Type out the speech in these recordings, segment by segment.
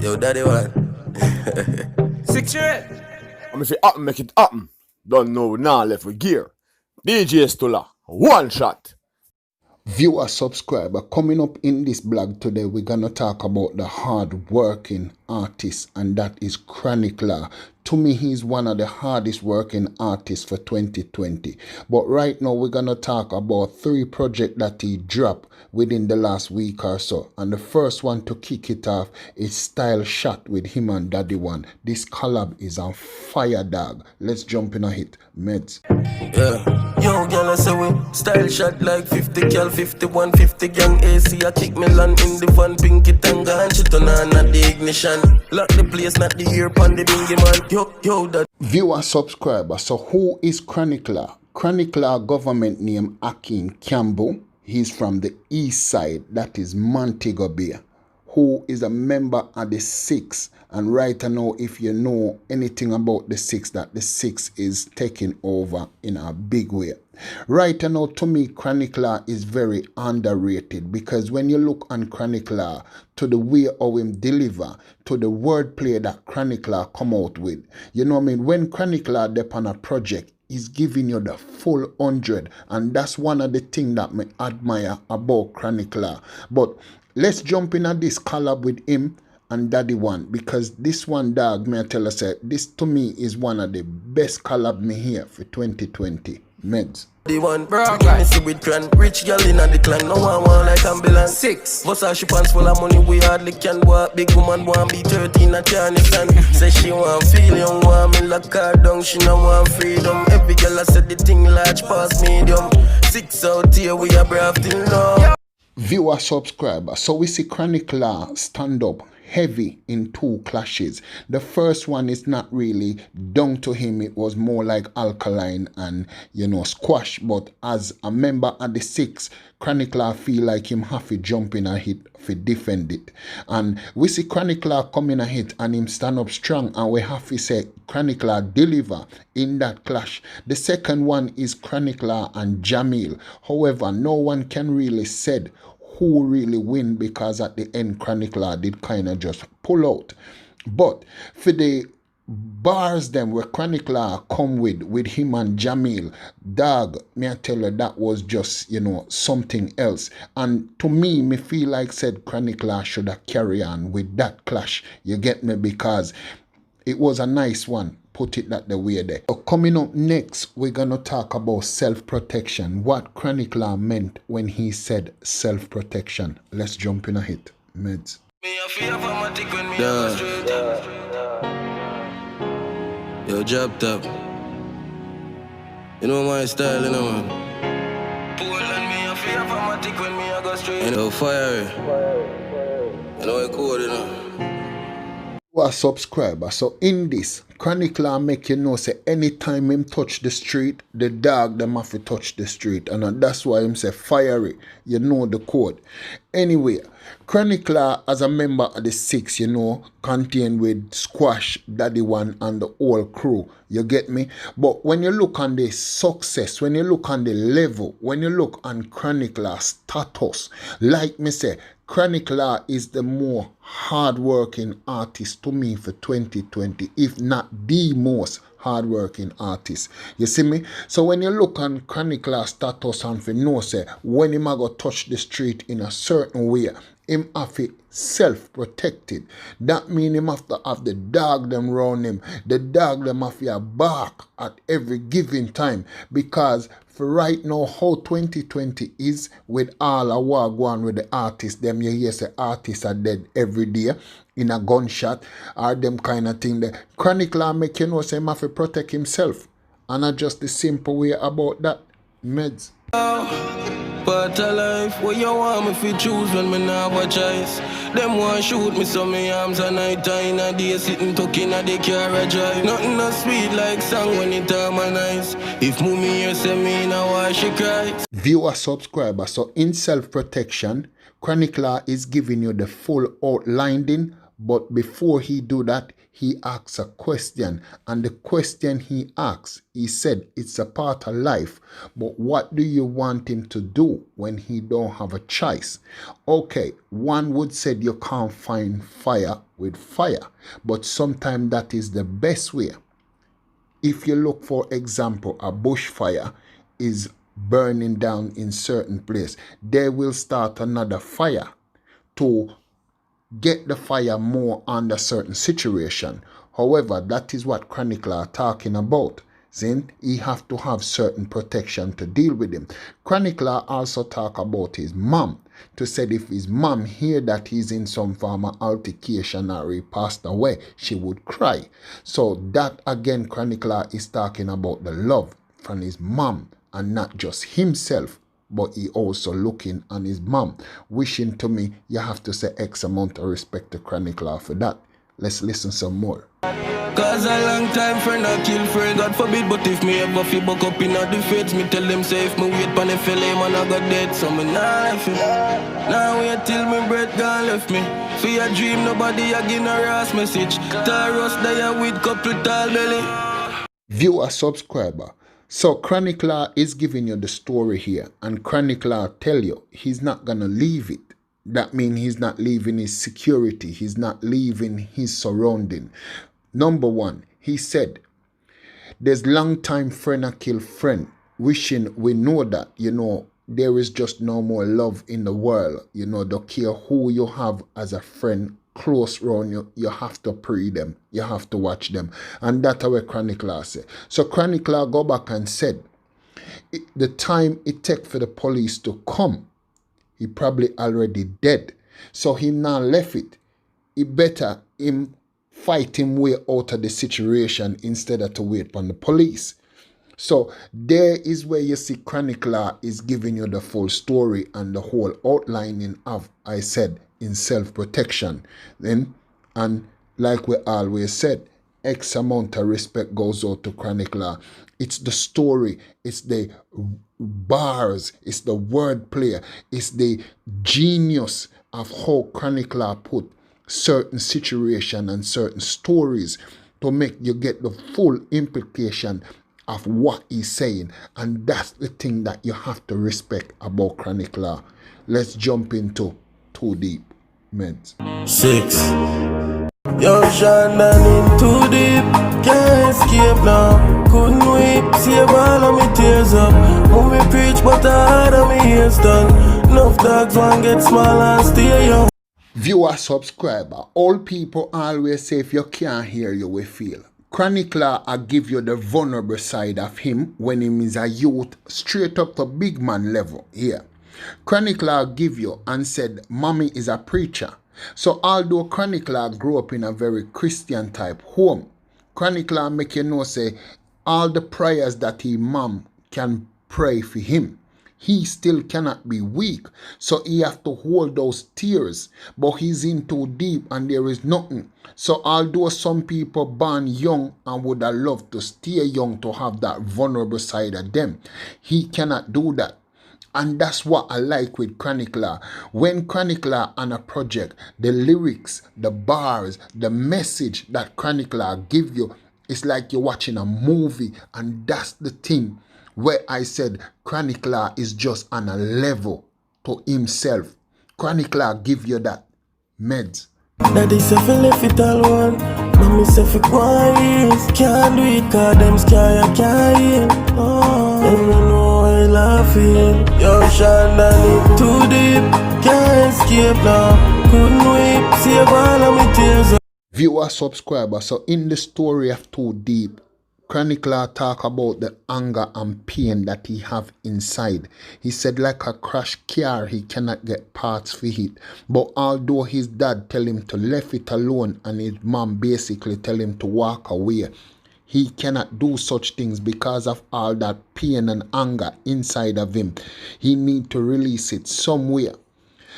Yo, Daddy1. 6 years. I'm say happen, make it happen. Don't know now left with gear. DJ Stula, one shot. Viewer, subscriber, coming up in this blog today, we're gonna talk about the hard-working artist, and that is Chronicler. To me, he's one of the hardest working artists for 2020. But right now, we're gonna talk about 3 projects that he dropped within the last week or so. And the first one to kick it off is Style Shot with him and Daddy1. This collab is on fire, dog. Let's jump in a hit. Meds. Yeah. Yo, girl, I say we style shot like 50 cal, 51, 50 gang AC. I kick Milan in the van, pinky tanga, and she turn on at the ignition. Lock the place, not the ear pon the bingy man. Yo, that. Viewer, subscriber. So who is Chronicler? Chronicler government name Akin Campbell. He's from the east side, that is Montego Bay, who is a member of the Six. And right now, if you know anything about the Six, that the Six is taking over in a big way. Right now, to me, Chronicler is very underrated, because when you look on Chronicler, to the way how him deliver, to the wordplay that Chronicler come out with, you know what I mean? When Chronicler dep on a project, he's giving you the full 100, and that's one of the things that me admire about Chronicler. But let's jump in at this collab with him and Daddy1, because this one, dog, may I tell us, this to me is one of the best collab me here for 2020. Meds. The one, bro, guys, with clan. Rich girl in the clan, no one want like ambulance. 6. Versace pants full of money, we hardly can walk. Big woman want be 13, I can't stand. Say she want feel young, want me lock her down. She no want freedom. Every girl I said the thing large past medium. 6 out here, we are brave till now. Viewer, subscriber. So we see Chronicler stand up heavy in 2 clashes. The first one is not really down to him. It was more like Alkaline and, you know, Squash. But as a member of the Six, Chronicler feel like him have to jump in a hit to defend it. And we see Chronicler come in a hit and him stand up strong, and we have to say Chronicler deliver in that clash. The second one is Chronicler and Jamil. However, no one can really said who really win, because at the end Chronicler did kind of just pull out. But for the bars them where Chronicler come with him and Jamil, dog, me I tell you, that was just, you know, something else. And to me feel like said Chronicler should have carry on with that clash, you get me, because it was a nice one. Put it that the way there. So coming up next, we're gonna talk about self-protection. What Chronicler meant when he said self-protection. Let's jump in a hit. Meds. Yo, job top. You know my style, you know, man. Yo, fire. You know I cool, you know. A subscriber. So in this, Chronicler make you know say anytime him touch the street, the dog them have to touch the street, and that's why him say fiery. You know the code. Anyway, Chronicler as a member of the Six, you know, contained with Squash, Daddy1 and the whole crew. You get me? But when you look on the success, when you look on the level, when you look on Chronicler status, like me say, Chronicler is the more hard-working artist to me for 2020, if not the most hard-working artist. You see me? So when you look on Chronicler status and for know say when him a go touch the street in a certain way, him have it self-protected. That mean him have to have the dog them round him. The dog them have to bark at every given time, because for right now how 2020 is, with all a war going with the artists, them you hear say artists are dead every day in a gunshot or them kind of thing. The Chronicler make you know say him have to protect himself, and not just the simple way about that. Meds. Part of life where you want me fi choose when me not have a choice. Them want shoot me so me arms a night time a day sitting talking a the car a drive. Nothing no sweet like song when it harmonize. If mommy here say me now why she cry. Viewer, subscriber. So in self-protection, Chronicler is giving you the full outlining But before he do that, he asks a question. And the question he asks, he said, it's a part of life. But what do you want him to do when he don't have a choice? Okay, one would say you can't find fire with fire. But sometimes that is the best way. If you look, for example, a bushfire is burning down in certain place, they will start another fire to get the fire more under certain situation. However, that is what chronicler are talking about. Then he have to have certain protection to deal with him. Chronicler also talk about his mom, to say if his mom hear that he's in some form of altercation or he passed away, she would cry. So that again, chronicler is talking about the love from his mom and not just himself, but he also looking on his mom. Wishing to me, you have to say X amount of respect to chronicler for that. Let's listen some more. Cause a long time friend I kill friend, God forbid, but if me ever feel buck up in a defense, me tell them say if me wait pan the fella, man I got dead, so me nah left him. Now wait till me breath gone left me. For your dream, nobody again a rass message. Taros there with couple tall belly. Viewer, subscriber. So chronicler is giving you the story here, and chronicler tell you he's not gonna leave it. That means he's not leaving his security, he's not leaving his surrounding. Number one, he said, there's long time friend a kill friend. Wishing we know that, there is just no more love in the world. Don't care who you have as a friend close around you, you have to pray them, you have to watch them. And that's how chronicler say. So chronicler go back and said, the time it take for the police to come, he probably already dead. So he now left it. It better him fight him way out of the situation instead of to wait on the police. So there is where you see chronicler is giving you the full story and the whole outlining of, I said, in self-protection. Then, and like we always said, X amount of respect goes out to chronicler. It's the story, it's the bars, it's the wordplay, it's the genius of how chronicler put certain situation and certain stories to make you get the full implication of what he's saying. And that's the thing that you have to respect about chronicler. Let's jump into Too Deep, Meds. 6. Yo, Sean, in too deep, can't escape now. Couldn't weep, save all of me tears up. When me preach, but I had of me ears done. Enough dogs want get small and stay young. Viewer, subscriber, all people always say if you can't hear, you will feel. Chronicler I give you the vulnerable side of him when he is a youth, straight up to big man level here. Chronicler give you and said mommy is a preacher. So although chronicler grew up in a very Christian type home, chronicler make you know say all the prayers that his mom can pray for him, he still cannot be weak. So he have to hold those tears. But he's in too deep and there is nothing. So although some people born young and would have loved to stay young to have that vulnerable side of them, he cannot do that. And that's what I like with chronicler. When chronicler on a project, the lyrics, the bars, the message that chronicler give you, it's like you're watching a movie. And that's the thing where I said chronicler is just on a level to himself. Chronicler give you that. Meds. Daddy say fi left it alone. Mommy say fi quiet. Can't do it cause them sky I can't hear. Oh, them no know I laughing. Yo, Sean, in too deep, can't escape now. Couldn't weep, save all of me tears up. Viewer, subscriber, so in the story of Too Deep, chronicler talk about the anger and pain that he have inside. He said like a crashed car, he cannot get parts for it. But although his dad tell him to leave it alone and his mom basically tell him to walk away, he cannot do such things because of all that pain and anger inside of him. He need to release it somewhere.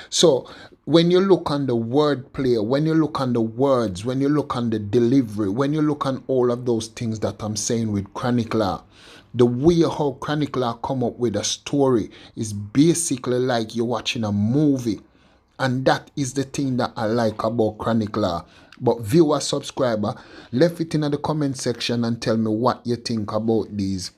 So when you look on the wordplay, when you look on the words, when you look on the delivery, when you look on all of those things that I'm saying with chronicler, the way how chronicler come up with a story is basically like you're watching a movie. And that is the thing that I like about Chronic Law. But viewer, subscriber, left it in the comment section and tell me what you think about these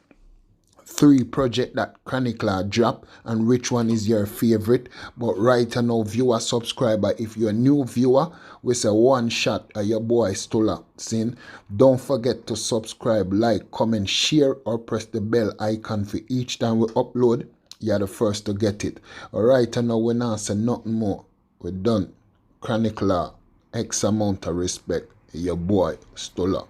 3 projects that Chronic Law drop and which one is your favorite. But right now, viewer, subscriber, if you're a new viewer, we say one shot at your boy Stola Sin. Don't forget to subscribe, like, comment, share, or press the bell icon for each time we upload. You're the first to get it. Alright, and now we not say nothing more. We're done. Chronic Law, X amount of respect. Your boy Stola.